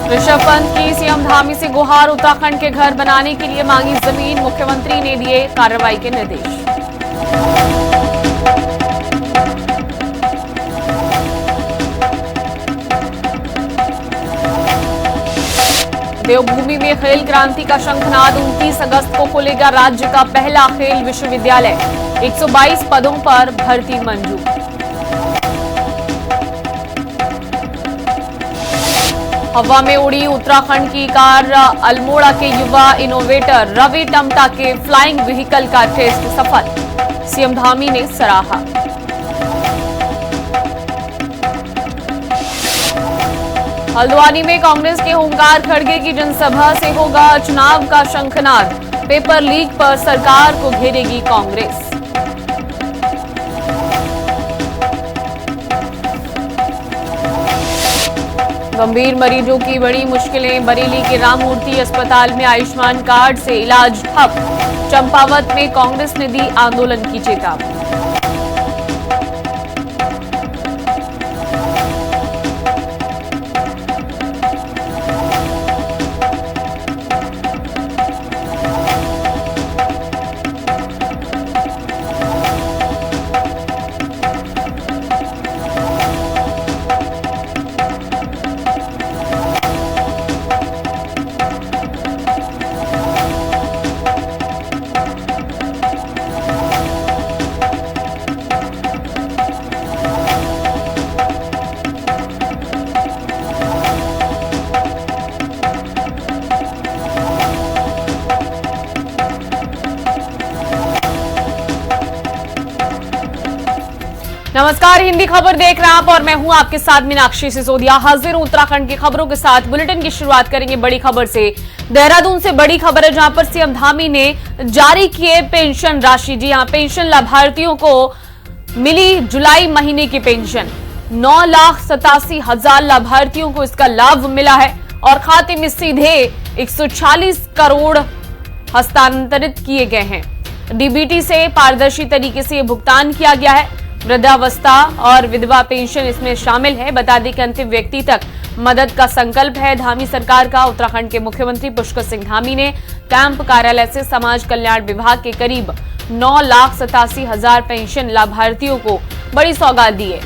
ऋषभ पंत की सीएम धामी से गुहार, उत्तराखंड के घर बनाने के लिए मांगी जमीन, मुख्यमंत्री ने दिए कार्रवाई के निर्देश। देवभूमि में खेल क्रांति का शंखनाद, 29 अगस्त को खुलेगा राज्य का पहला खेल विश्वविद्यालय, 122 पदों पर भर्ती मंजूर। हवा में उड़ी उत्तराखंड की कार, अल्मोड़ा के युवा इनोवेटर रवि टमटा के फ्लाइंग व्हीकल का टेस्ट सफल, सीएम धामी ने सराहा। हल्द्वानी में कांग्रेस के ओंकार खड़गे की जनसभा से होगा चुनाव का शंखनाद, पेपर लीक पर सरकार को घेरेगी कांग्रेस। गंभीर मरीजों की बड़ी मुश्किलें, बरेली के राममूर्ति अस्पताल में आयुष्मान कार्ड से इलाज ठप, चंपावत में कांग्रेस ने दी आंदोलन की चेतावनी। नमस्कार, हिंदी खबर देख रहे हैं आप और मैं हूं आपके साथ मीनाक्षी सिसोदिया। हाजिर हूं उत्तराखंड की खबरों के साथ। बुलेटिन की शुरुआत करेंगे बड़ी खबर से। देहरादून से बड़ी खबर है, जहां पर सीएम धामी ने जारी किए पेंशन राशि। जी हां, पेंशन लाभार्थियों को मिली जुलाई महीने की पेंशन। 9,87,000 लाभार्थियों को इसका लाभ मिला है और खाते में सीधे 140 करोड़ हस्तांतरित किए गए हैं। डीबीटी से पारदर्शी तरीके से भुगतान किया गया है। वृद्धावस्था और विधवा पेंशन इसमें शामिल है। बता दें कि अंतिम व्यक्ति तक मदद का संकल्प है धामी सरकार का। उत्तराखंड के मुख्यमंत्री पुष्कर सिंह धामी ने कैंप कार्यालय से समाज कल्याण विभाग के करीब 9,87,000 पेंशन लाभार्थियों को बड़ी सौगात दी है।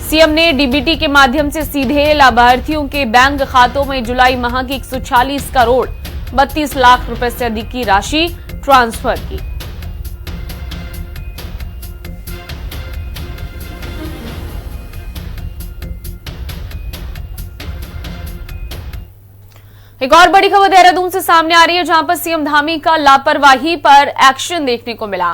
सीएम ने डीबीटी के माध्यम से सीधे लाभार्थियों के बैंक खातों में जुलाई माह की 140 करोड़ 32 लाख रुपए से अधिक की राशि ट्रांसफर की। एक और बड़ी खबर देहरादून से सामने आ रही है, जहां पर सीएम धामी का लापरवाही पर एक्शन देखने को मिला।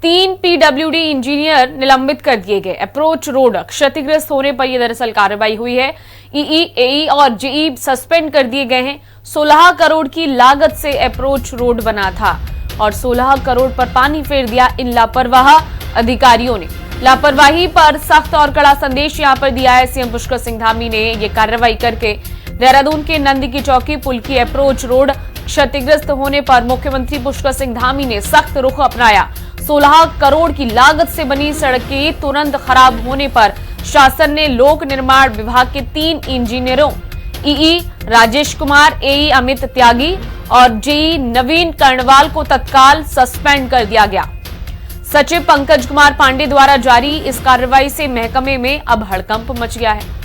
3 पीडब्ल्यूडी इंजीनियर निलंबित कर दिए गए। अप्रोच रोड क्षतिग्रस्त होने पर यह दरअसल कार्रवाई हुई है। ईई, एई और जेई सस्पेंड कर दिए गए हैं। 16 करोड़ की लागत से अप्रोच रोड बना था और 16 करोड़ पर पानी फेर दिया इन लापरवाह अधिकारियों ने। लापरवाही पर सख्त और कड़ा संदेश यहां पर दिया है सीएम पुष्कर सिंह धामी ने। यह कार्रवाई करके देहरादून के नंदी की चौकी पुल की अप्रोच रोड क्षतिग्रस्त होने पर मुख्यमंत्री पुष्कर सिंह धामी ने सख्त रुख अपनाया। 16 करोड़ की लागत से बनी सड़क के तुरंत खराब होने पर शासन ने लोक निर्माण विभाग के 3 इंजीनियरों ईई राजेश कुमार, एई अमित त्यागी और जेई नवीन कर्णवाल को तत्काल सस्पेंड कर दिया गया। सचिव पंकज कुमार पांडे द्वारा जारी इस कार्रवाई से महकमे में अब हड़कंप मच गया है।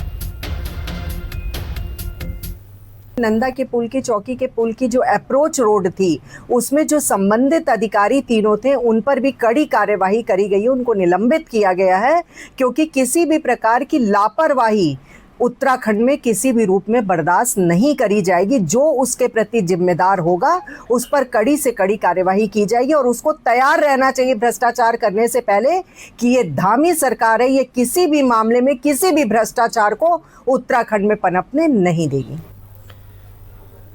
नंदा के पुल की चौकी के पुल की जो अप्रोच रोड थी, उसमें जो संबंधित अधिकारी तीनों थे, उन पर भी कड़ी कार्यवाही करी गई है। उनको निलंबित किया गया है, क्योंकि किसी भी प्रकार की लापरवाही उत्तराखंड में किसी भी रूप में बर्दाश्त नहीं करी जाएगी। जो उसके प्रति जिम्मेदार होगा उस पर कड़ी से कड़ी कार्यवाही की जाएगी और उसको तैयार रहना चाहिए भ्रष्टाचार करने से पहले कि ये धामी सरकार है, ये किसी भी मामले में किसी भी भ्रष्टाचार को उत्तराखंड में पनपने नहीं देगी।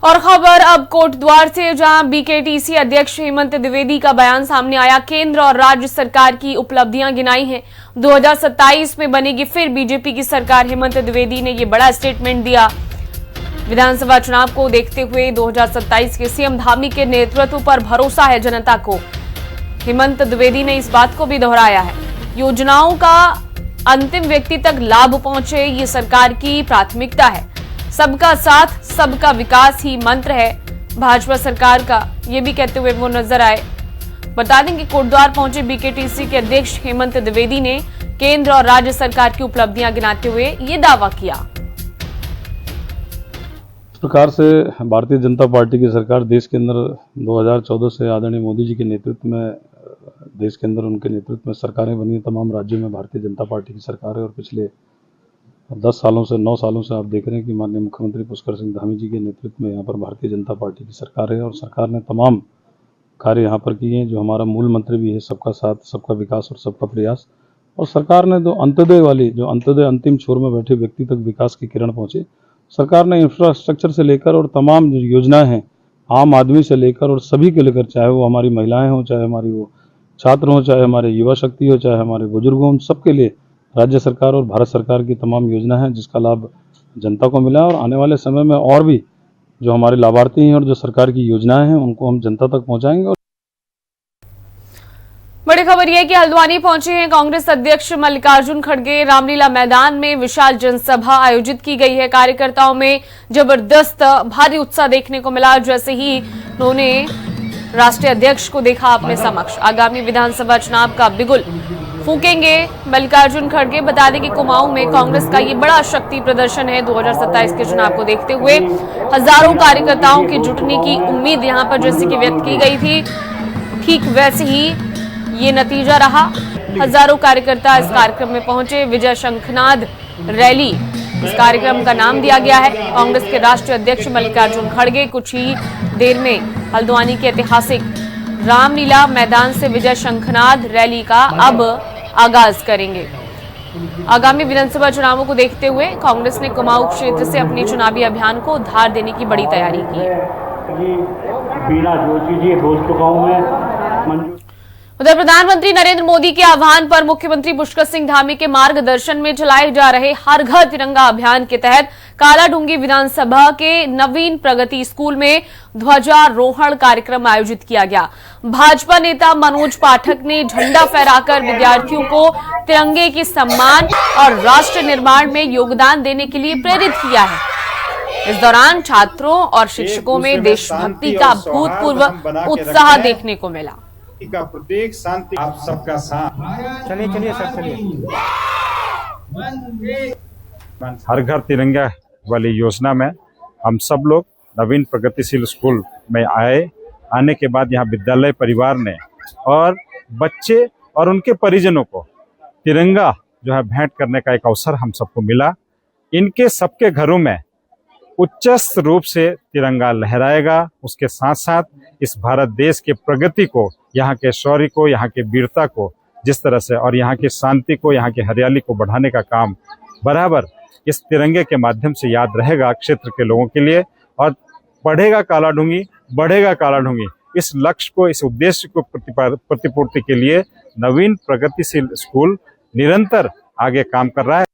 और खबर अब कोटद्वार से, जहां बीकेटीसी अध्यक्ष हेमंत द्विवेदी का बयान सामने आया। केंद्र और राज्य सरकार की उपलब्धियां गिनाई हैं। 2027 में बनेगी फिर बीजेपी की सरकार। हेमंत द्विवेदी ने यह बड़ा स्टेटमेंट दिया। विधानसभा चुनाव को देखते हुए 2027 के सीएम धामी के नेतृत्व पर भरोसा है जनता को। हेमंत द्विवेदी ने इस बात को भी दोहराया है। योजनाओं का अंतिम व्यक्ति तक लाभ पहुंचे, ये सरकार की प्राथमिकता है। सबका साथ सबका विकास ही मंत्र है भाजपा सरकार का, ये भी कहते हुए वो नजर आए। बता दें कि कोटद्वार पहुंचे बीकेटीसी के अध्यक्ष हेमंत द्विवेदी ने केंद्र और राज्य सरकार की उपलब्धियां गिनाते हुए ये दावा किया। इस प्रकार से भारतीय जनता पार्टी की सरकार देश के अंदर 2014 से आदरणीय मोदी जी के नेतृत्व में देश के अंदर उनके नेतृत्व में सरकारें बनी, तमाम राज्यों में भारतीय जनता पार्टी की सरकार है। और पिछले 10 सालों से 9 सालों से आप देख रहे हैं कि माननीय मुख्यमंत्री पुष्कर सिंह धामी जी के नेतृत्व में यहाँ पर भारतीय जनता पार्टी की सरकार है। और सरकार ने तमाम कार्य यहाँ पर किए हैं, जो हमारा मूल मंत्र भी है, सबका साथ सबका विकास और सबका प्रयास। और सरकार ने जो अंत्योदय अंतिम छोर में बैठे व्यक्ति तक विकास की किरण पहुँचे, सरकार ने इंफ्रास्ट्रक्चर से लेकर और तमाम जो योजनाएं हैं आम आदमी से लेकर और सभी के लेकर, चाहे वो हमारी महिलाएं हों, चाहे हमारी वो छात्र हों, चाहे हमारे युवा शक्ति हो, चाहे हमारे बुजुर्ग हों, सबके लिए राज्य सरकार और भारत सरकार की तमाम योजना है जिसका लाभ जनता को मिला। और आने वाले समय में और भी जो हमारे लाभार्थी हैं और जो सरकार की योजनाएं हैं उनको हम जनता तक पहुंचाएंगे। बड़ी खबर यह है कि हल्द्वानी पहुंचे हैं कांग्रेस अध्यक्ष मल्लिकार्जुन खड़गे। रामलीला मैदान में विशाल जनसभा आयोजित की गई है। कार्यकर्ताओं में जबरदस्त भारी उत्साह देखने को मिला जैसे ही उन्होंने राष्ट्रीय अध्यक्ष को देखा अपने समक्ष। आगामी विधानसभा चुनाव का बिगुल फूकेंगे मल्लिकार्जुन खड़गे। बता दें कि कुमाऊं में कांग्रेस का ये बड़ा शक्ति प्रदर्शन है 2027 के चुनाव को देखते हुए। हजारों कार्यकर्ताओं के जुटने की उम्मीद यहां पर जैसे कि व्यक्त की गई थी, ठीक वैसे ही ये नतीजा रहा। हजारों कार्यकर्ता इस कार्यक्रम में पहुंचे। विजय शंखनाद रैली इस कार्यक्रम का नाम दिया गया है। कांग्रेस के राष्ट्रीय अध्यक्ष मल्लिकार्जुन खड़गे कुछ ही देर में हल्द्वानी के ऐतिहासिक रामलीला मैदान से विजय शंखनाद रैली का अब आगाज करेंगे। आगामी विधानसभा चुनावों को देखते हुए कांग्रेस ने कुमाऊं क्षेत्र से अपने चुनावी अभियान को धार देने की बड़ी तैयारी की है। बीना जोशी जी हो चुका हूं मैं। उधर प्रधानमंत्री नरेंद्र मोदी के आह्वान पर मुख्यमंत्री पुष्कर सिंह धामी के मार्गदर्शन में चलाए जा रहे हर घर तिरंगा अभियान के तहत कालाढूंगी विधानसभा के नवीन प्रगति स्कूल में ध्वजारोहण कार्यक्रम आयोजित किया गया। भाजपा नेता मनोज पाठक ने झंडा फहराकर विद्यार्थियों को तिरंगे के सम्मान और राष्ट्र निर्माण में योगदान देने के लिए प्रेरित किया है। इस दौरान छात्रों और शिक्षकों में देशभक्ति का भूतपूर्व उत्साह देखने को मिला। का प्रत्येक शांति आप सबका साथ। चलिए सर चलिए। हर घर तिरंगा वाली योजना में हम सब लोग नवीन प्रगतिशील स्कूल में आने के बाद यहाँ विद्यालय परिवार ने और बच्चे और उनके परिजनों को तिरंगा जो है भेंट करने का एक अवसर हम सबको मिला। इनके सबके घरों में उच्चस्त रूप से तिरंगा लहराएगा। उसके साथ साथ इस भारत देश के प्रगति को, यहाँ के शौर्य को, यहाँ के वीरता को जिस तरह से और यहाँ की शांति को, यहाँ की हरियाली को बढ़ाने का काम बराबर इस तिरंगे के माध्यम से याद रहेगा क्षेत्र के लोगों के लिए। और बढ़ेगा कालाढूंगी, बढ़ेगा कालाढूंगी, इस लक्ष्य को, इस उद्देश्य को प्रतिपूर्ति के लिए नवीन प्रगतिशील स्कूल निरंतर आगे काम कर रहा है।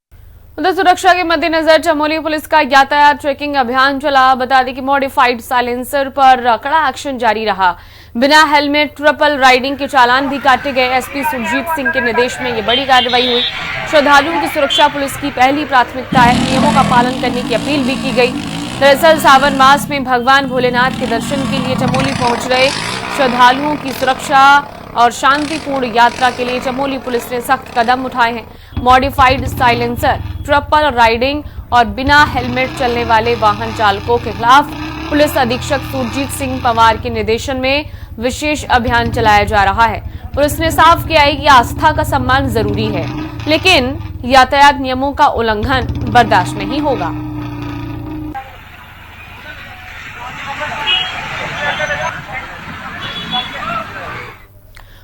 उधर सुरक्षा के मद्देनजर चमोली पुलिस का यातायात चेकिंग अभियान चला। बता दें कि मॉडिफाइड साइलेंसर पर कड़ा एक्शन जारी रहा। बिना हेलमेट ट्रिपल राइडिंग के चालान भी काटे गए। एसपी सुरजीत सिंह के निर्देश में ये बड़ी कार्रवाई हुई। श्रद्धालुओं की सुरक्षा पुलिस की पहली प्राथमिकता है। नियमों का पालन करने की अपील भी की गई। दरअसल सावन मास में भगवान भोलेनाथ के दर्शन के लिए चमोली पहुंच रहे श्रद्धालुओं की सुरक्षा और शांतिपूर्ण यात्रा के लिए चमोली पुलिस ने सख्त कदम उठाए हैं। मॉडिफाइड साइलेंसर, ट्रिपल राइडिंग और बिना हेलमेट चलने वाले वाहन चालकों के खिलाफ पुलिस अधीक्षक सुरजीत सिंह पवार के निर्देशन में विशेष अभियान चलाया जा रहा है। पुलिस ने साफ किया है कि आस्था का सम्मान जरूरी है, लेकिन यातायात नियमों का उल्लंघन बर्दाश्त नहीं होगा।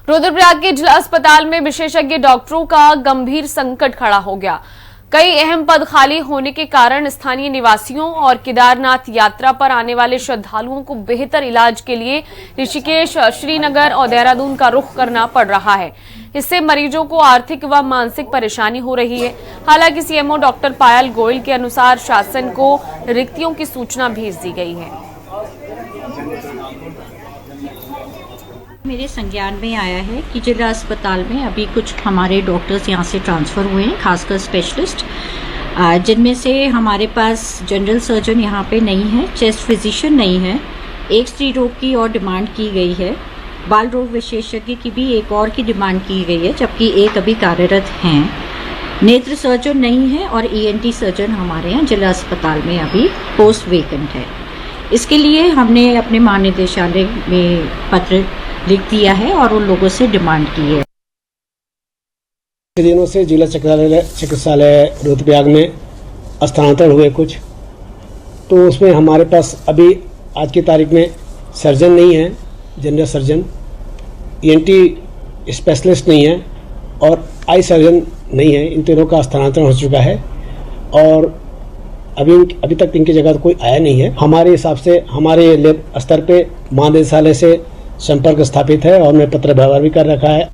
रुद्रप्रयाग के जिला अस्पताल में विशेषज्ञ डॉक्टरों का गंभीर संकट खड़ा हो गया। कई अहम पद खाली होने के कारण स्थानीय निवासियों और केदारनाथ यात्रा पर आने वाले श्रद्धालुओं को बेहतर इलाज के लिए ऋषिकेश, श्रीनगर और देहरादून का रुख करना पड़ रहा है। इससे मरीजों को आर्थिक व मानसिक परेशानी हो रही है। हालांकि सीएमओ डॉक्टर पायल गोयल के अनुसार शासन को रिक्तियों की सूचना भेज दी गई है। मेरे संज्ञान में आया है कि जिला अस्पताल में अभी कुछ हमारे डॉक्टर्स यहाँ से ट्रांसफ़र हुए हैं, खासकर स्पेशलिस्ट। जिनमें से हमारे पास जनरल सर्जन यहाँ पे नहीं है, चेस्ट फिजिशियन नहीं है, एक स्त्री रोग की और डिमांड की गई है, बाल रोग विशेषज्ञ की भी एक और की डिमांड की गई है, जबकि एक अभी कार्यरत हैं। नेत्र सर्जन नहीं है और ENT सर्जन हमारे यहाँ जिला अस्पताल में अभी पोस्ट वेकेंट है। इसके लिए हमने अपने महानिदेशालय में पत्र लिख दिया है और उन लोगों से डिमांड की है। दिनों से जिला चिकित्सालय रुद्रप्रयाग में स्थानांतरण हुए कुछ, तो उसमें हमारे पास अभी आज की तारीख में सर्जन नहीं है, जनरल सर्जन, ENT स्पेशलिस्ट नहीं है और आई सर्जन नहीं है। इन तीनों का स्थानांतरण हो चुका है और अभी तक इनकी जगह कोई आया नहीं है। हमारे हिसाब से हमारे स्तर पे महानिदेशालय से संपर्क स्थापित है और मैं पत्र व्यवहार भी कर रखा है।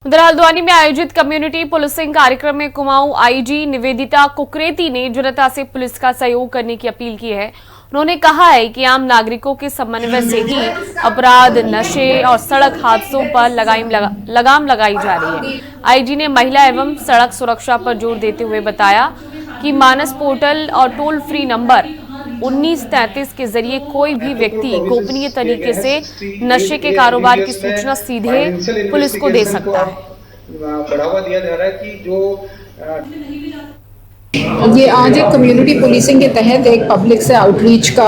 उधर हल्द्वानी में आयोजित कम्युनिटी पुलिसिंग कार्यक्रम में कुमाऊं IG निवेदिता कुकरेती ने जनता से पुलिस का सहयोग करने की अपील की है। उन्होंने कहा है कि आम नागरिकों के समन्वय से ही अपराध, नशे और सड़क हादसों पर लगाम लगाई जा रही है। IG ने महिला एवं सड़क सुरक्षा पर जोर देते हुए बताया कि मानस पोर्टल और टोल फ्री नंबर 1933 के जरिए कोई भी व्यक्ति गोपनीय तरीके से नशे के कारोबार की सूचना सीधे पुलिस को दे सकता है। बढ़ावा दिया जा रहा है कि जो ये आज एक कम्युनिटी पुलिसिंग के तहत एक पब्लिक से आउटरीच का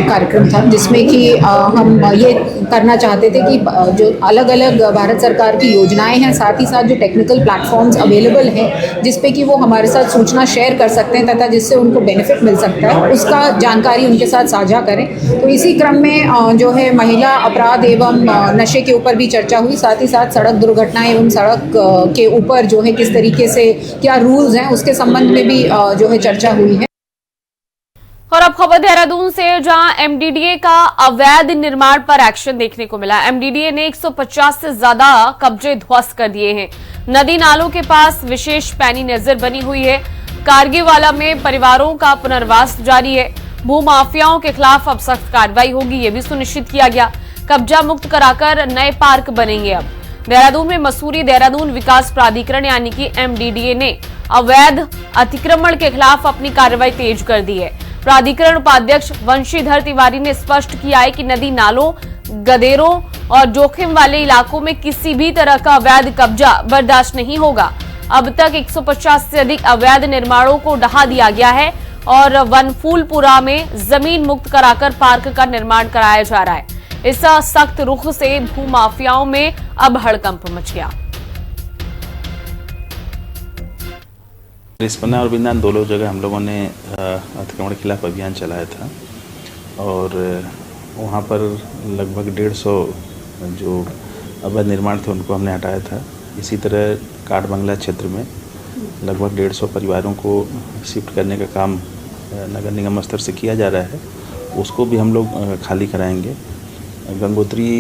कार्यक्रम था, जिसमें कि हम ये करना चाहते थे कि जो अलग अलग भारत सरकार की योजनाएं हैं, साथ ही साथ जो टेक्निकल प्लेटफॉर्म्स अवेलेबल हैं जिसपे कि वो हमारे साथ सूचना शेयर कर सकते हैं तथा जिससे उनको बेनिफिट मिल सकता है, उसका जानकारी उनके साथ साझा करें। तो इसी क्रम में जो है महिला अपराध एवं नशे के ऊपर भी चर्चा हुई, साथ ही साथ सड़क दुर्घटना एवं सड़क के ऊपर जो है किस तरीके से क्या रूल्स हैं उसके संबंध में भी जो है चर्चा हुई है। और अब खबर देहरादून से, जहां MDDA का अवैध निर्माण पर एक्शन देखने को मिला। MDDA ने 150 से ज्यादा कब्जे ध्वस्त कर दिए हैं। नदी नालों के पास विशेष पैनी नजर बनी हुई है। कारगीवाला में परिवारों का पुनर्वास जारी है। भूमाफियाओं के खिलाफ अब सख्त कार्रवाई होगी, ये भी सुनिश्चित किया गया। कब्जा मुक्त कराकर नए पार्क बनेंगे। अब देहरादून में मसूरी देहरादून विकास प्राधिकरण यानी कि MDDA ने अवैध अतिक्रमण के खिलाफ अपनी कार्रवाई तेज कर दी है। प्राधिकरण उपाध्यक्ष वंशीधर तिवारी ने स्पष्ट किया है कि नदी नालों, गदेरों और जोखिम वाले इलाकों में किसी भी तरह का अवैध कब्जा बर्दाश्त नहीं होगा। अब तक 150 से अधिक अवैध निर्माणों को ढहा दिया गया है और वनफूलपुरा में जमीन मुक्त कराकर पार्क का निर्माण कराया जा रहा है। इस सख्त रुख से भूमाफियाओं में अब हड़कंप मच गया। रिस्पना और बिंदान दोनों जगह हम लोगों ने अतिक्रमण के खिलाफ अभियान चलाया था और वहाँ पर लगभग 150 जो अवैध निर्माण थे उनको हमने हटाया था। इसी तरह काठ बंगला क्षेत्र में लगभग 150 परिवारों को शिफ्ट करने का काम नगर निगम स्तर से किया जा रहा है, उसको भी हम लोग खाली कराएंगे। गंगोत्री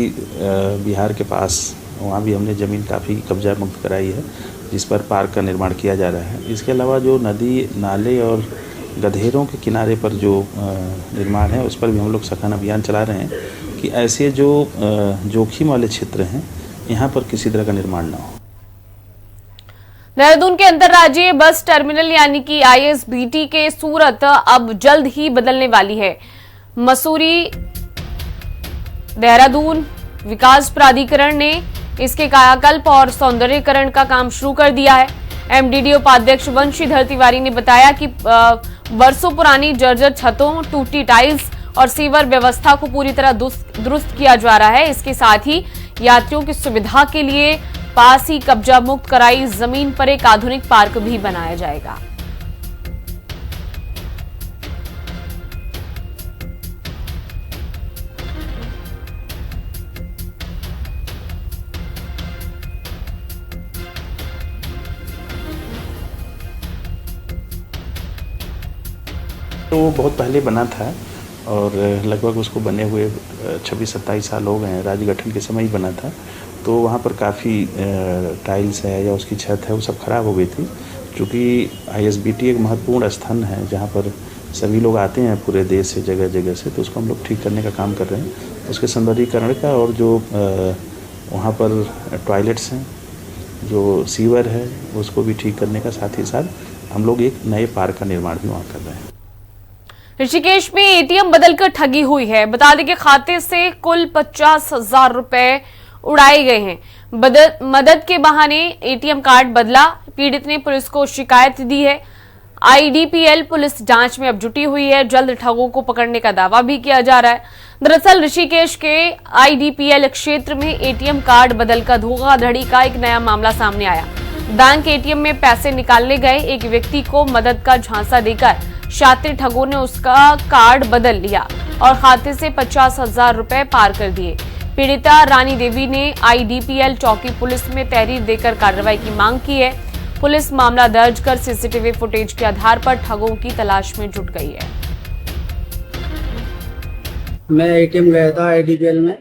बिहार के पास वहाँ भी हमने ज़मीन काफ़ी कब्जा मुक्त कराई है, जिस पर पार्क का निर्माण किया जा रहा है। इसके अलावा जो नदी नाले और गधेरों के किनारे पर जो निर्माण है उस पर भी हम लोग सघन अभियान चला रहे हैं कि ऐसे जो जोखिम वाले क्षेत्र हैं यहाँ पर किसी तरह का निर्माण ना हो। देहरादून के अंतर्राज्यीय बस टर्मिनल यानी कि ISBT के सूरत अब जल्द ही बदलने वाली है। मसूरी देहरादून विकास प्राधिकरण ने इसके कायाकल्प और सौंदर्यीकरण का काम शुरू कर दिया है। MDDA उपाध्यक्ष वंशीधर तिवारी ने बताया कि वर्षों पुरानी जर्जर छतों, टूटी टाइल्स और सीवर व्यवस्था को पूरी तरह दुरुस्त किया जा रहा है। इसके साथ ही यात्रियों की सुविधा के लिए पास ही कब्जा मुक्त कराई जमीन पर एक आधुनिक पार्क भी बनाया जाएगा। तो वो बहुत पहले बना था और लगभग उसको बने हुए 26-27 साल हो गए हैं। राज्य गठन के समय ही बना था, तो वहाँ पर काफ़ी टाइल्स है या उसकी छत है वो सब खराब हो गई थी। चूँकि ISBT एक महत्वपूर्ण स्थान है जहाँ पर सभी लोग आते हैं पूरे देश से, जगह जगह से, तो उसको हम लोग ठीक करने का काम कर रहे हैं। उसके सौंदर्यीकरण का और जो वहाँ पर टॉयलेट्स हैं, जो सीवर है, उसको भी ठीक करने का, साथ ही साथ हम लोग एक नए पार्क का निर्माण भी वहाँ कर रहे हैं। ऋषिकेश में एटीएम बदलकर ठगी हुई है। बता दें कि खाते से कुल 50,000 रुपए उड़ाए गए हैं। मदद के बहाने एटीएम कार्ड बदला। पीड़ित ने पुलिस को शिकायत दी है। आईडीपीएल पुलिस जांच में अब जुटी हुई है। जल्द ठगों को पकड़ने का दावा भी किया जा रहा है। दरअसल ऋषिकेश के आईडीपीएल क्षेत्र में एटीएम कार्ड बदलकर धोखाधड़ी का एक नया मामला सामने आया। बैंक एटीएम में पैसे निकालने गए एक व्यक्ति को मदद का झांसा देकर शातिर ठगों ने उसका कार्ड बदल लिया और खाते से 50,000 रुपए पार कर दिए। पीड़िता रानी देवी ने आईडीपीएल चौकी पुलिस में तहरीर देकर कार्रवाई की मांग की है। पुलिस मामला दर्ज कर सीसीटीवी फुटेज के आधार पर ठगों की तलाश में जुट गई है। मैं एटीएम गया था आईडीपीएल में,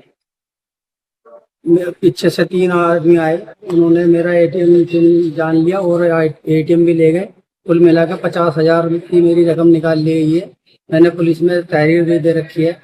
पीछे से 3 आदमी आए, उन्होंने मेरा एटीएम पिन जान लिया और एटीएम भी ले गए। कुल मिलाकर 50,000 की मेरी रकम निकाल ली गई है। मैंने पुलिस में तहरीर भी दे रखी है।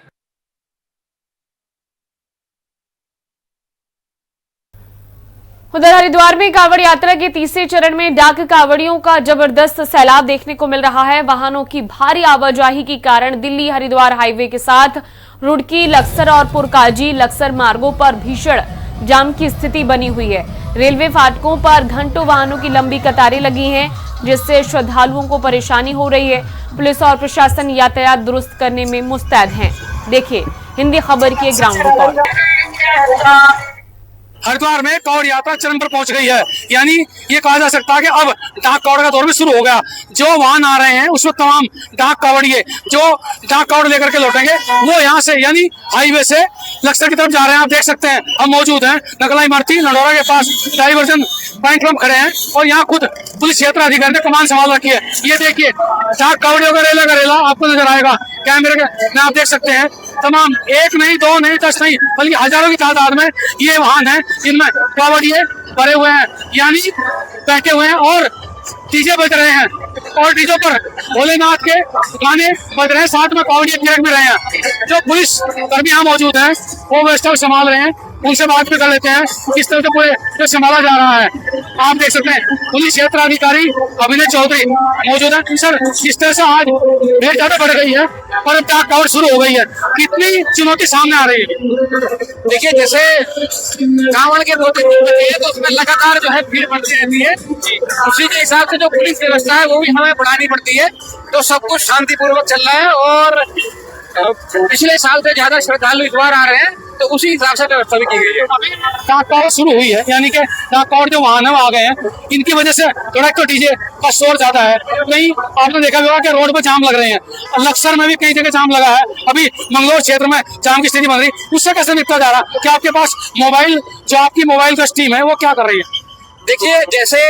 उधर हरिद्वार में कांवड़ यात्रा के तीसरे चरण में डाक कांवड़ियों का जबरदस्त सैलाब देखने को मिल रहा है। वाहनों की भारी आवाजाही के कारण दिल्ली हरिद्वार हाईवे के साथ रुड़की, लक्सर और पुरकाजी लक्सर मार्गों पर भीषण जाम की स्थिति बनी हुई है। रेलवे फाटकों पर घंटों वाहनों की लंबी कतारें लगी हैं, जिससे श्रद्धालुओं को परेशानी हो रही है। पुलिस और प्रशासन यातायात दुरुस्त करने में मुस्तैद हैं। देखिए हिंदी खबर की ग्राउंड रिपोर्ट। हरिद्वार में कांवड़ यात्रा चरम पर पहुंच गई है। यानी ये कहा जा सकता है कि अब डाक कांवड़ का दौर भी शुरू हो गया। जो वाहन आ रहे हैं उसमें तमाम डाक कांवड़िए जो डाक कांवड़ लेकर के लौटेंगे वो यहाँ से यानी हाईवे से लक्सर की तरफ जा रहे हैं। आप देख सकते हैं हम मौजूद हैं नकला इमारती नडोरा के पास डाइवर्जन पॉइंट पर खड़े हैं और यहाँ खुद पुलिस क्षेत्र अधिकारी ने कमान संभाल रखी है। ये देखिए डाक कांवड़ियों का रेला आपको नजर आएगा कैमरे में। आप देख सकते हैं तमाम 1 नहीं 2 नहीं 10 नहीं बल्कि हजारों की तादाद में ये वाहन है जिनमें कांवड़िए भरे हुए हैं, यानी बैठे हुए हैं और डीजे बज रहे हैं और डीजे पर भोलेनाथ के गाने बज रहे हैं, साथ में कांवड़िए थिरक भी रहे हैं। जो पुलिस कर्मी यहाँ मौजूद हैं वो व्यवस्था संभाल रहे हैं, उनसे बात भी कर लेते हैं किस तरह से पूरे जो संभाला जा रहा है। आप देख सकते हैं पुलिस क्षेत्र अधिकारी अभिनय चौधरी मौजूद है। सर जिस तरह से आज भीड़ ज्यादा बढ़ गई है और अब डाक कांवड़ शुरू हो गई है, कितनी चुनौती सामने आ रही है? देखिए जैसे कांवड़ के 2-3 दिन बचे हैं तो उसमें लगातार जो है भीड़ बढ़ती रहती है। उसी के हिसाब से जो पुलिस व्यवस्था है वो भी हमें बढ़ानी पड़ती है। तो सब कुछ शांतिपूर्वक चल रहा है और पिछले साल से ज्यादा श्रद्धालु इस बार आ रहे हैं तो उसी हिसाब से व्यवस्था भी की गई है। अभी डाक कांवड़ शुरू हुई है, यानी कि डाक कांवड़ जो वाहन है वो आ गए हैं। इनकी वजह से थोड़ा तो डीजे का शोर ज्यादा है। कहीं आपने देखा होगा कि रोड पर जाम लग रहे हैं। लक्सर में भी कई जगह जाम लगा है। अभी मंगलोर क्षेत्र में जाम की स्थिति बन रही, उससे कैसे निपटा जा रहा? क्या आपके पास मोबाइल जो आपकी मोबाइल का टीम है वो क्या कर रही है? देखिए जैसे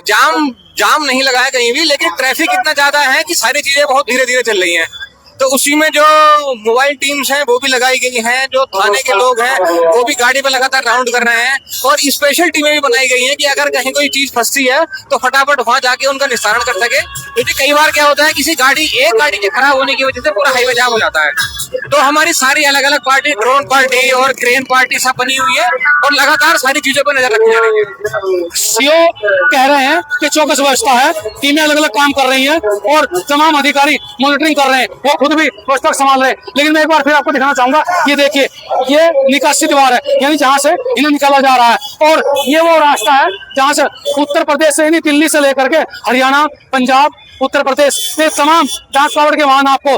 जाम नहीं लगा है कहीं भी, लेकिन ट्रैफिक इतना ज्यादा है कि सारी चीजें बहुत धीरे धीरे चल रही हैं। तो उसी में जो मोबाइल टीम्स हैं वो भी लगाई गई हैं, जो थाने के लोग हैं वो भी गाड़ी पे लगातार राउंड कर रहे हैं और स्पेशल टीमें भी बनाई गई हैं कि अगर कहीं कोई चीज फंसती है तो फटाफट वहां जाके उनका निस्तारण कर सके। क्योंकि कई बार क्या होता है किसी एक गाड़ी के खराब होने की वजह से पूरा हाईवे जाम हो जाता है। तो हमारी सारी अलग अलग पार्टी, ड्रोन पार्टी और क्रेन पार्टी सब बनी हुई है और लगातार सारी चीजों पर नजर रखी जा रही है। सीओ कह रहे हैं कि चौकस व्यवस्था है, टीमें अलग अलग काम कर रही हैं और तमाम अधिकारी मॉनिटरिंग कर रहे हैं, वो खुद भी व्यवस्था संभाल रहे हैं। लेकिन मैं एक बार फिर आपको दिखाना चाहूंगा, ये देखिए ये निकासी द्वार है, यानी जहां से इन्हें निकाला जा रहा है और ये वो रास्ता है जहां से उत्तर प्रदेश से यानी दिल्ली से लेकर के हरियाणा, पंजाब, उत्तर प्रदेश में तमाम डाक कांवड़ के वाहन आपको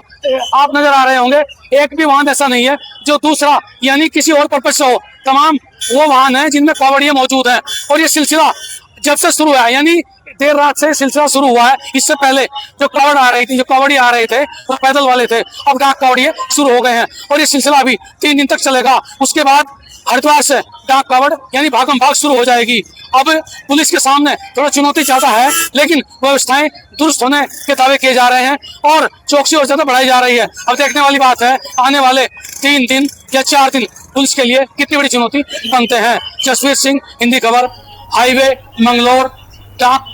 आप नजर आ रहे होंगे। एक भी वाहन ऐसा नहीं है जो दूसरा यानी किसी और पर्पज से हो। तमाम वो वाहन है जिनमें कांवड़िए मौजूद है और ये सिलसिला जब से शुरू हुआ है, यानी देर रात से सिलसिला शुरू हुआ है। इससे पहले जो कांवड़ आ रही थी, जो कांवड़िए आ रहे थे वो पैदल वाले थे, अब डाक कांवड़िए शुरू हो गए हैं और ये सिलसिला अभी 3 दिन तक चलेगा। उसके बाद हरिद्वार से डाक कांवड़ यानी भागम भाग शुरू हो जाएगी। अब पुलिस के सामने थोड़ा चुनौती ज्यादा है, लेकिन व्यवस्थाएं दुरुस्त होने के दावे किए जा रहे हैं और चौकसी और ज्यादा बढ़ाई जा रही है। अब देखने वाली बात है आने वाले 3 दिन या 4 दिन पुलिस के लिए कितनी बड़ी चुनौती बनते हैं। जसवीर सिंह, हिंदी खबर, हाईवे, मंगलोर, डाक